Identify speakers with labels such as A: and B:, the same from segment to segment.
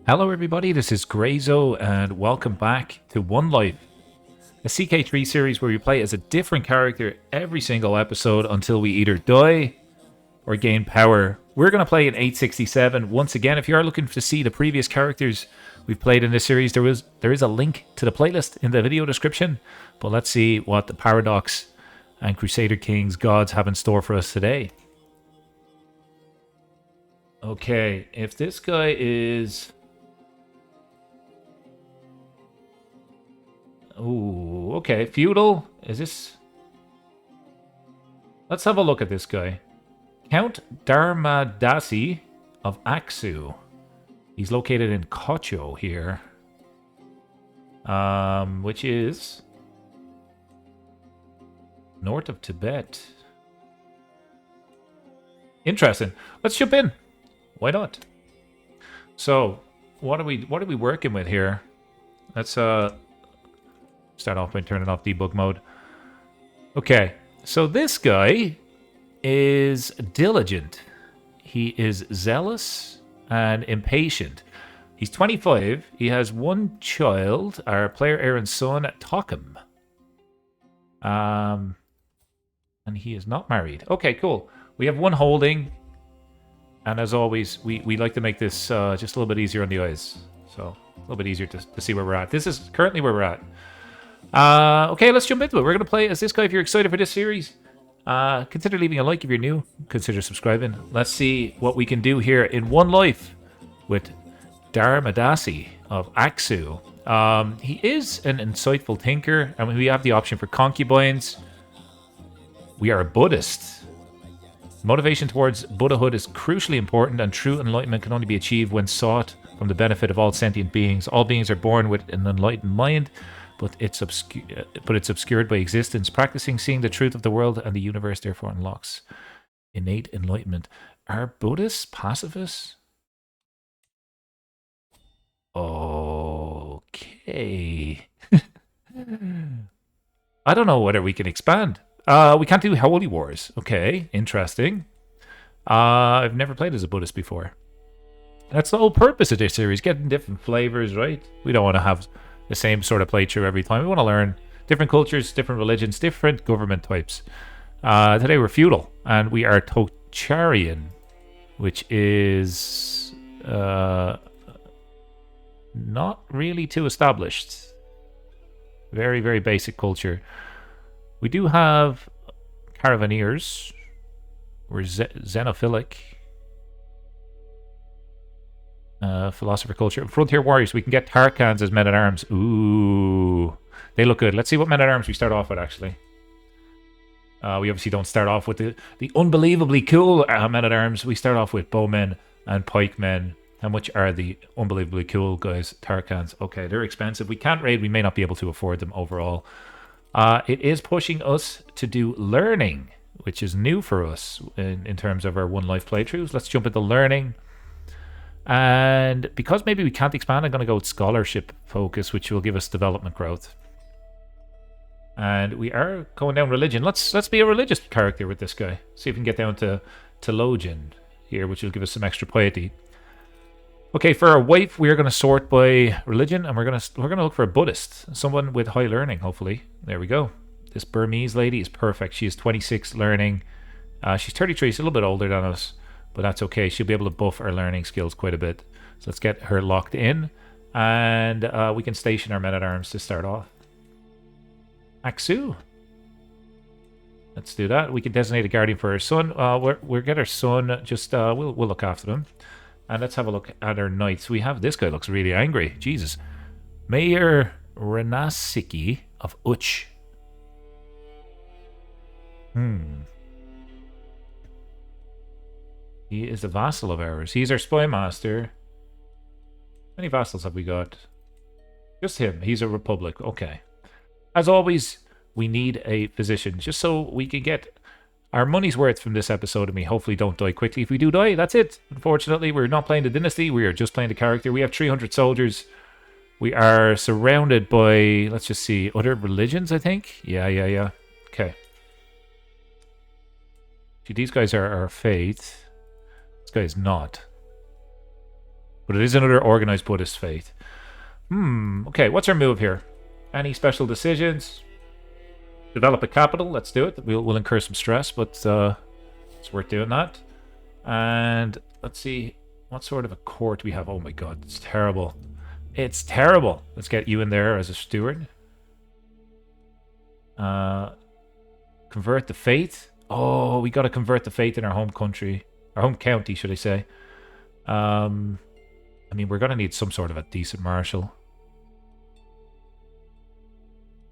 A: Hello everybody, this is Grayzo and welcome back to One Life, a CK3 series where we play as a different character every single episode until we either die or gain power. We're going to play in 867. Once again, if you are looking to see the previous characters we've played in this series, there is a link to the playlist in the video description. But let's see what the Paradox and Crusader Kings gods have in store for us today. Okay, if this guy is... Ooh, okay. Feudal? Is this... Let's have a look at this guy. Count Dharmadasi of Aksu. He's located in Kocho here. Which is... north of Tibet. Interesting. Let's jump in. Why not? So, what are we working with here? Let's start off by turning off debug mode. Okay, so this guy is diligent. He is zealous and impatient. He's 25. He has one child, our player Aaron's son, Tokum. And he is not married. Okay, cool. We have one holding. And as always, we like to make this just a little bit easier on the eyes. So, a little bit easier to see where we're at. This is currently where we're at. Okay, let's jump into it. We're going to play as this guy. If you're excited for this series, consider leaving a like. If you're new, consider subscribing. Let's see what we can do here in One Life with Dharmadasi of Aksu. He is an insightful thinker, and we have the option for concubines. We are a Buddhist. Motivation towards Buddhahood is crucially important, and true enlightenment can only be achieved when sought from the benefit of all sentient beings. All beings are born with an enlightened mind, but it's obscured by existence. Practicing seeing the truth of the world and the universe therefore unlocks innate enlightenment. Are Buddhists pacifists? Okay. I don't know whether we can expand. We can't do holy wars. Okay, interesting. I've never played as a Buddhist before. That's the whole purpose of this series, getting different flavors, right? We don't want to have the same sort of playthrough every time. We want to learn different cultures, different religions, different government types. Today we're feudal, and we are Tocharian, which is not really too established. Very, very basic culture. We do have Caravaneers. We're xenophilic. Philosopher culture. Frontier warriors. We can get Tarkans as men-at-arms. Ooh. They look good. Let's see what men-at-arms we start off with, actually. We obviously don't start off with the unbelievably cool men-at-arms. We start off with bowmen and pikemen. How much are the unbelievably cool guys? Tarkans. Okay, they're expensive. We can't raid. We may not be able to afford them overall. It is pushing us to do learning, which is new for us in terms of our One Life playthroughs. Let's jump into learning. And because maybe we can't expand, I'm going to go with scholarship focus, which will give us development growth. And we are going down religion. Let's be a religious character with this guy. See if we can get down to theologian here, which will give us some extra piety. Okay, for our wife, we are going to sort by religion, and we're going to look for a Buddhist, someone with high learning. Hopefully, there we go. This Burmese lady is perfect. She is 26 learning. She's 33. She's a little bit older than us. But that's okay. She'll be able to buff our learning skills quite a bit. So let's get her locked in. And we can station our men-at-arms to start off. Aksu. Let's do that. We can designate a guardian for our son. We'll get our son. Just we'll look after them. And let's have a look at our knights. We have this guy looks really angry. Jesus. Mayor Renasiki of Uch. He is a vassal of ours. He's our spy master. How many vassals have we got? Just him. He's a republic. Okay. As always, we need a physician, just so we can get our money's worth from this episode, and we hopefully don't die quickly. If we do die, that's it. Unfortunately, we're not playing the dynasty. We are just playing the character. We have 300 soldiers. We are surrounded by, let's just see, other religions, I think. Yeah. Okay. See, these guys are our faith. This guy is not. But it is another organized Buddhist faith. Okay, what's our move here? Any special decisions? Develop a capital, let's do it. We'll incur some stress, but it's worth doing that. And let's see, what sort of a court we have. Oh my god, it's terrible. It's terrible. Let's get you in there as a steward. Convert the faith. Oh, we got to convert the faith in our home country. Our home county, should I say. I mean, we're going to need some sort of a decent marshal.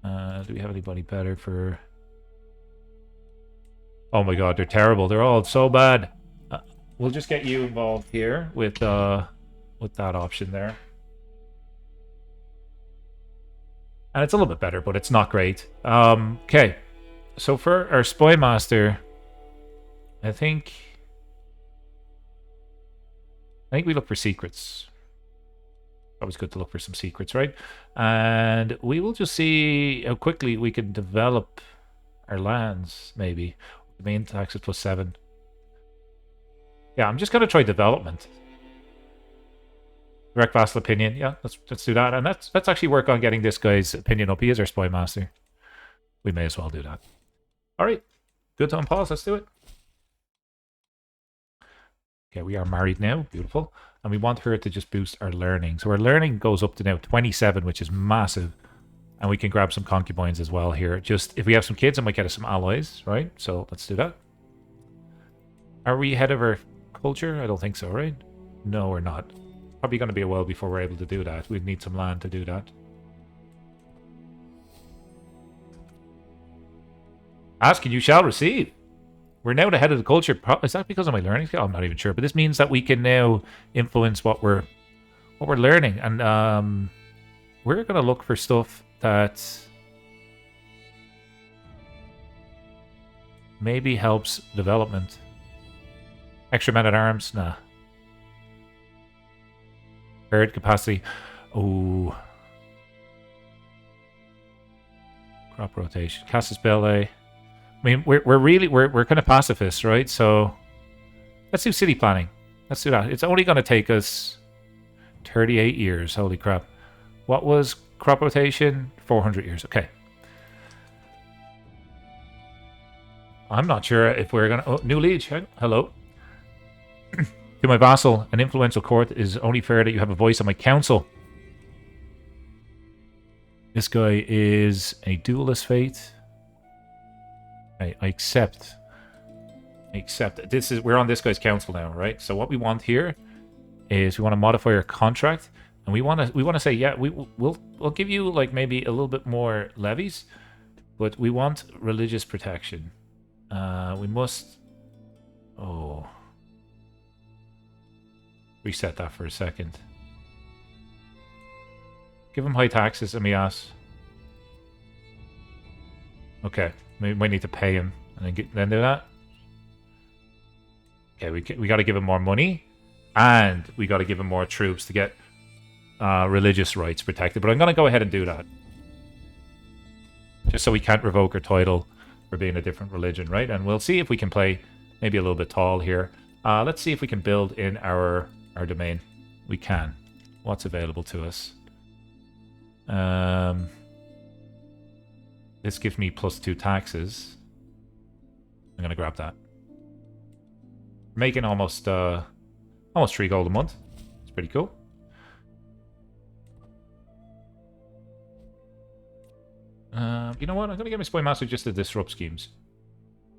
A: Do we have anybody better for... Oh my god, they're terrible. They're all so bad. We'll just get you involved here with that option there. And it's a little bit better, but it's not great. Okay. So for our spy master, I think we look for secrets. Always good to look for some secrets, right? And we will just see how quickly we can develop our lands, maybe. The main tax is +7. Yeah, I'm just going to try development. Direct vassal opinion. Yeah, let's do that. And let's actually work on getting this guy's opinion up. He is our spy master. We may as well do that. All right. Good time pause. Let's do it. Okay, we are married now. Beautiful. And we want her to just boost our learning. So our learning goes up to now 27, which is massive. And we can grab some concubines as well here. Just, if we have some kids, it might get us some allies, right? So let's do that. Are we ahead of our culture? I don't think so, right? No, we're not. Probably going to be a while before we're able to do that. We'd need some land to do that. Ask and you shall receive. We're now the head of the culture. Is that because of my learning skill? I'm not even sure. But this means that we can now influence what we're learning. And we're going to look for stuff that maybe helps development. Extra men-at-arms? Nah. Herd capacity. Oh. Crop rotation. Casus Belli. I mean, we're kind of pacifists, right? So let's do city planning. Let's do that. It's only going to take us 38 years. Holy crap. What was crop rotation? 400 years. Okay. I'm not sure if we're going to... Oh, new liege. Hello. To my vassal, an influential court, is only fair that you have a voice on my council. This guy is a duelist fate. I accept. I accept. We're on this guy's council now, right? So what we want here is we want to modify our contract, and we want to say, yeah, we'll give you like maybe a little bit more levies, but we want religious protection. We must. Oh. Reset that for a second. Give him high taxes, Amias. Okay, we might need to pay him and then do that. Okay, we got to give him more money, and we got to give him more troops to get religious rights protected. But I'm going to go ahead and do that, just so we can't revoke our title for being a different religion, right? And we'll see if we can play maybe a little bit tall here. Let's see if we can build in our domain. We can. What's available to us? This gives me +2 taxes. I'm gonna grab that. Making almost 3 gold a month. It's pretty cool. You know what? I'm gonna get my spy master just to disrupt schemes.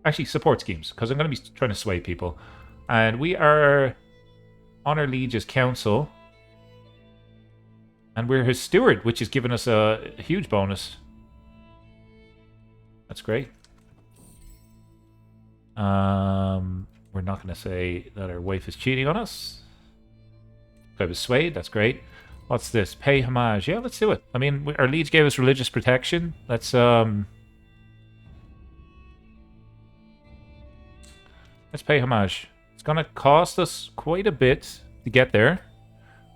A: Actually, support schemes, because I'm gonna be trying to sway people. And we are on our liege's council. And we're his steward, which is giving us a huge bonus. That's great. We're not going to say that our wife is cheating on us. I was swayed. That's great. What's this? Pay homage. Yeah, let's do it. I mean, our liege gave us religious protection. Let's pay homage. It's going to cost us quite a bit to get there,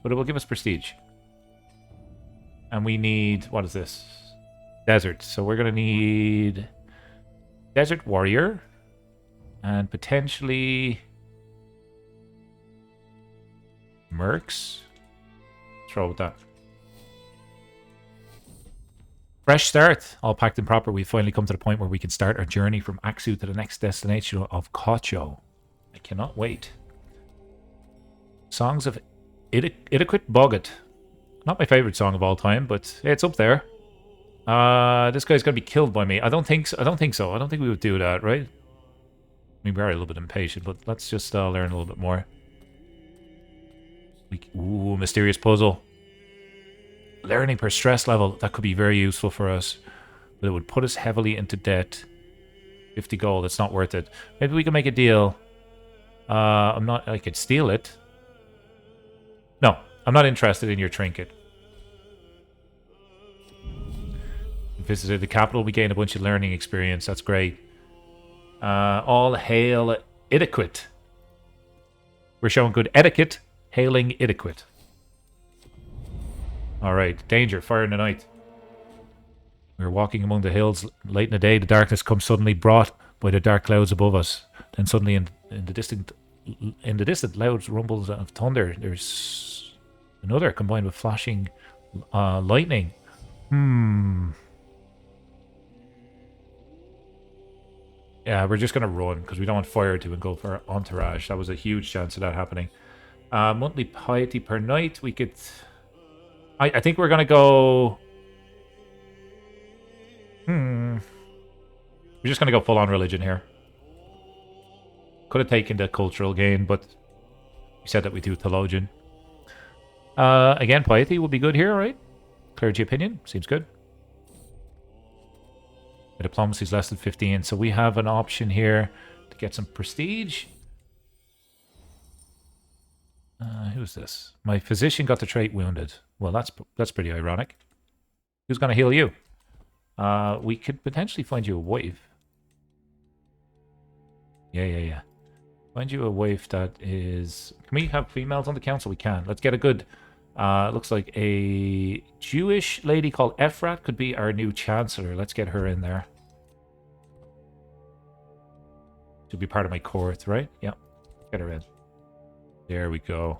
A: but it will give us prestige. And we need, what is this? Desert. So we're going to need Desert Warrior and potentially Mercs. Let's roll with that. Fresh start. All packed and proper. We've finally come to the point where we can start our journey from Aksu to the next destination of Kocho. I cannot wait. Songs of Idiquit Boggart. Not my favorite song of all time, but it's up there. This guy's gonna be killed by me. I don't think so. I don't think we would do that, right? I mean, we are a little bit impatient, but let's just learn a little bit more. Ooh, mysterious puzzle. Learning per stress level. That could be very useful for us. But it would put us heavily into debt. 50 gold. It's not worth it. Maybe we can make a deal. I could steal it. No, I'm not interested in your trinket. We visited the capital. We gained a bunch of learning experience. That's great. All hail Idiquit. We're showing good etiquette. Hailing Idiquit. Alright, danger, fire in the night. We were walking among the hills late in the day. The darkness comes suddenly, brought by the dark clouds above us. Then suddenly in the distant loud rumbles of thunder, there's another combined with flashing lightning. Yeah, we're just going to run because we don't want fire to engulf our entourage. That was a huge chance of that happening. Monthly piety per night. We could... I think we're going to go... We're just going to go full-on religion here. Could have taken the cultural gain, but we said that we do theologian. Again, piety will be good here, right? Clergy opinion. Seems good. The diplomacy is less than 15, so we have an option here to get some prestige. Who's this? My physician got the trait wounded. Well, that's pretty ironic. Who's going to heal you? We could potentially find you a wife. Yeah. Find you a wife that is... Can we have females on the council? We can. Let's get a good... looks like a Jewish lady called Ephrat could be our new chancellor. Let's get her in there. She'll be part of my court, right? Yeah. Get her in. There we go.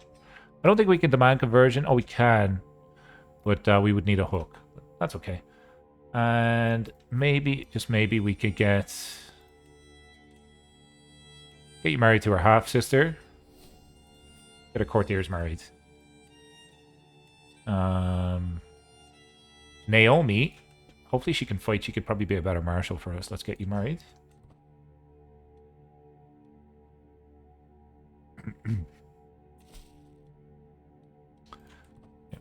A: I don't think we can demand conversion. Oh, we can. But we would need a hook. That's okay. And maybe, just maybe, we could get you married to her half-sister. Get her courtiers married. Naomi. Hopefully she can fight. She could probably be a better marshal for us. Let's get you married.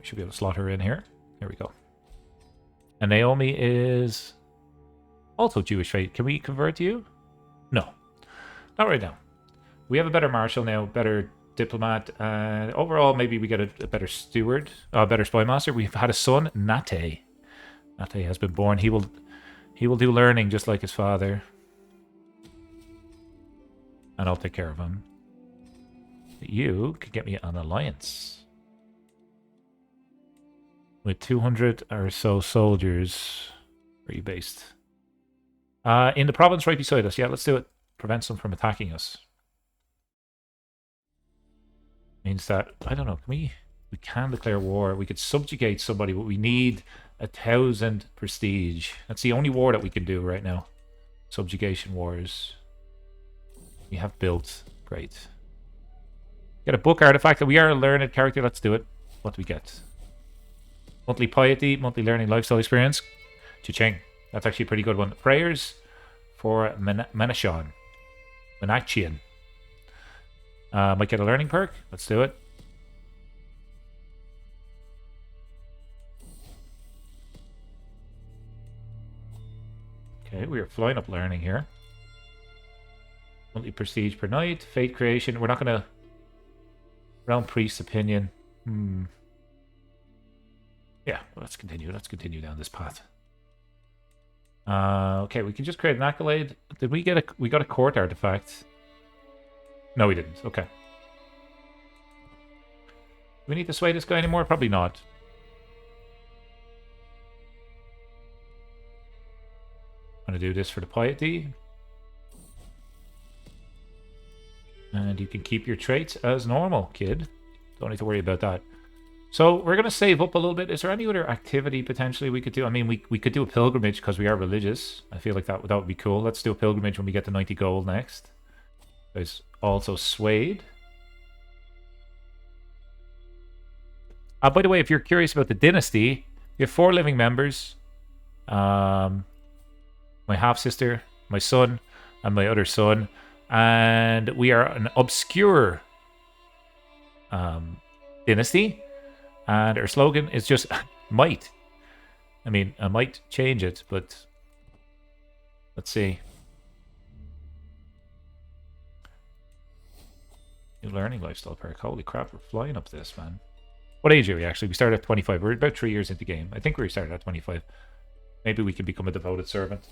A: We should be able to slot her in here. There we go. And Naomi is also Jewish faith. Can we convert you? No. Not right now. We have a better marshal now, better diplomat, and overall maybe we get a better steward, a better spy master. We've had a son, Nate. Nate has been born. He will do learning just like his father. And I'll take care of him. You could get me an alliance. With 200 or so soldiers. Where are you based? In the province right beside us. Yeah, let's do it. Prevents them from attacking us. Means that, I don't know, we can declare war. We could subjugate somebody, but we need 1,000 prestige. That's the only war that we can do right now. Subjugation wars. We have built. Great. Get a book artifact. We are a learned character. Let's do it. What do we get? Monthly piety, monthly learning, lifestyle experience. Cha-ching. That's actually a pretty good one. Prayers for Menachon. Menachian. Might get a learning perk. Let's do it. Okay, we are flying up learning here. Monthly prestige per night. Fate creation. We're not going to... Realm priest's opinion. Yeah, well, let's continue. Let's continue down this path. Okay, we can just create an accolade. Did we get a... We got a court artifact. No, we didn't. Okay. Do we need to sway this guy anymore? Probably not. I'm going to do this for the piety. And you can keep your traits as normal, kid. Don't need to worry about that. So we're going to save up a little bit. Is there any other activity potentially we could do? I mean, we could do a pilgrimage because we are religious. I feel like that would be cool. Let's do a pilgrimage when we get to 90 gold next. There's also Swayed. By the way, if you're curious about the dynasty, we have 4 living members. My half-sister, my son, and my other son. And we are an obscure dynasty. And our slogan is just might. I mean, I might change it, but let's see. New learning lifestyle perk. Holy crap, we're flying up this, man. What age are we actually? We started at 25. We're about 3 years into the game. I think we started at 25. Maybe we can become a devoted servant.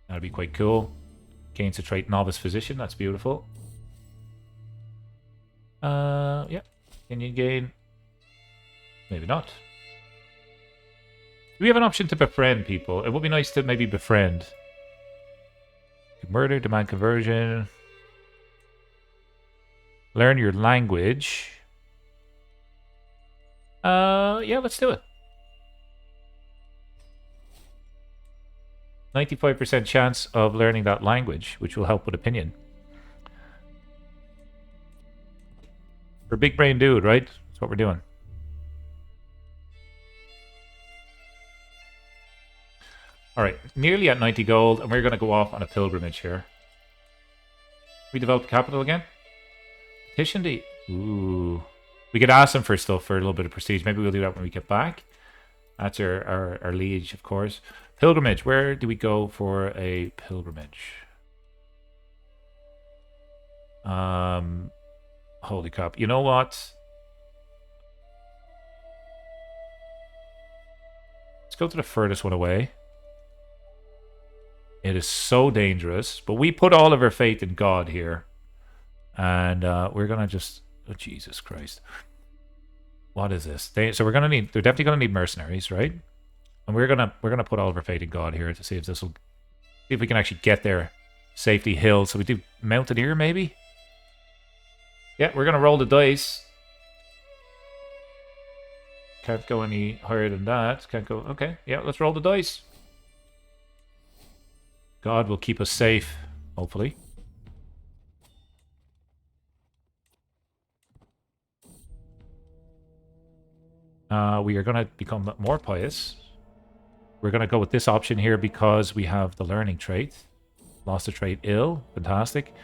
A: That'd be quite cool. Gains a trait novice physician. That's beautiful. Yeah. Can you gain? Maybe not. Do we have an option to befriend people? It would be nice to maybe befriend. Murder, demand conversion. Learn your language. Yeah, let's do it. 95% chance of learning that language, which will help with opinion. We're a big brain dude, right? That's what we're doing. Alright, nearly at 90 gold, and we're going to go off on a pilgrimage here. We develop capital again? Petition to... Ooh. We could ask them for stuff for a little bit of prestige. Maybe we'll do that when we get back. That's our liege, of course. Pilgrimage. Where do we go for a pilgrimage? Holy crap. You know what? Let's go to the furthest one away. It is so dangerous. But we put all of our faith in God here. And we're going to just... Oh, Jesus Christ. What is this? So we're going to need... They're definitely going to need mercenaries, right? And we're gonna put all of our faith in God here to see if this will... See if we can actually get there. Safety hill. So we do Mountaineer, maybe? Yeah, we're going to roll the dice. Can't go any higher than that. Can't go... Okay, yeah, let's roll the dice. God will keep us safe, hopefully. We are going to become more pious. We're going to go with this option here because we have the learning trait. Lost a trait ill. Fantastic.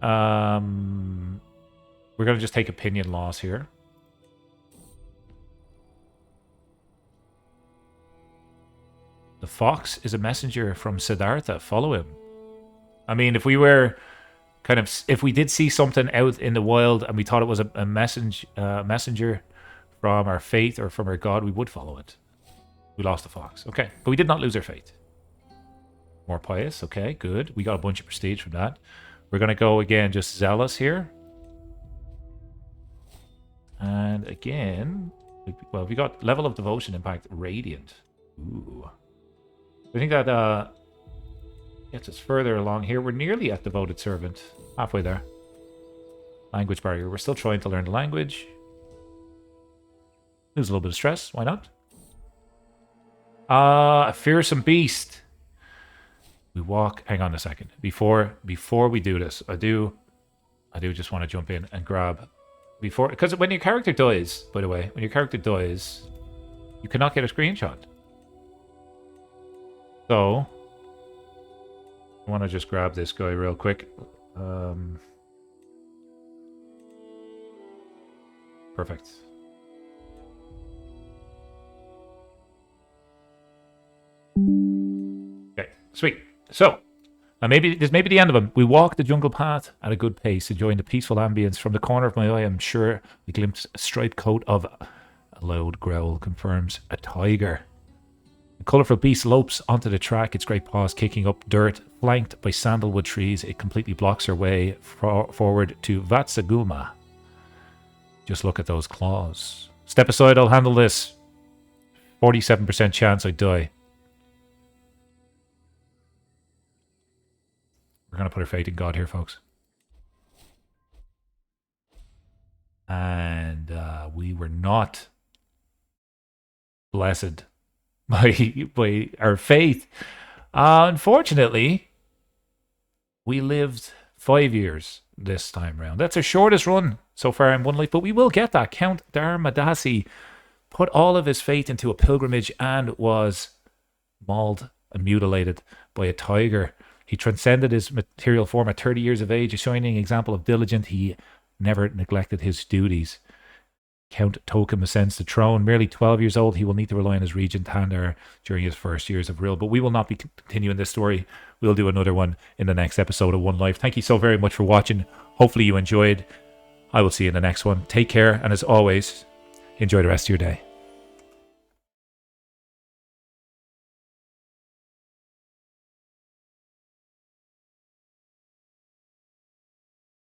A: We're going to just take opinion loss here. The fox is a messenger from Siddhartha. Follow him. I mean, if we were kind of... If we did see something out in the wild and we thought it was a messenger from our faith or from our God, we would follow it. We lost the fox. Okay. But we did not lose our faith. More pious. Okay, good. We got a bunch of prestige from that. We're going to go again, just zealous here. And again... Well, we got level of devotion impact radiant. Ooh. I think that gets us further along here. We're nearly at devoted servant. Halfway there. Language barrier. We're still trying to learn the language. Lose a little bit of stress. Why not? A fearsome beast. We walk. Hang on a second. Before we do this, I do just want to jump in and grab because when your character dies, by the way, when your character dies, you cannot get a screenshot. So I want to just grab this guy real quick. Perfect. Okay, sweet. So, this may be the end of him. We walk the jungle path at a good pace, enjoying the peaceful ambience. From the corner of my eye, I'm sure we glimpse a striped coat of... A loud growl confirms a tiger. The colourful beast lopes onto the track, its great paws kicking up dirt. Flanked by sandalwood trees, it completely blocks her way forward to Vatsagulma. Just look at those claws. Step aside, I'll handle this. 47% chance I die. We're going to put our faith in God here, folks. And we were not blessed by our faith. Unfortunately, we lived 5 years this time round. That's our shortest run so far in One Life, but we will get that. Count Darmadasi put all of his faith into a pilgrimage and was mauled and mutilated by a tiger. He transcended his material form at 30 years of age, a shining example of diligence. He never neglected his duties. Count Tokum ascends the throne. Merely 12 years old, he will need to rely on his regent Tandar during his first years of rule. But we will not be continuing this story. We'll do another one in the next episode of One Life. Thank you so very much for watching. Hopefully you enjoyed. I will see you in the next one. Take care, and as always, enjoy the rest of your day.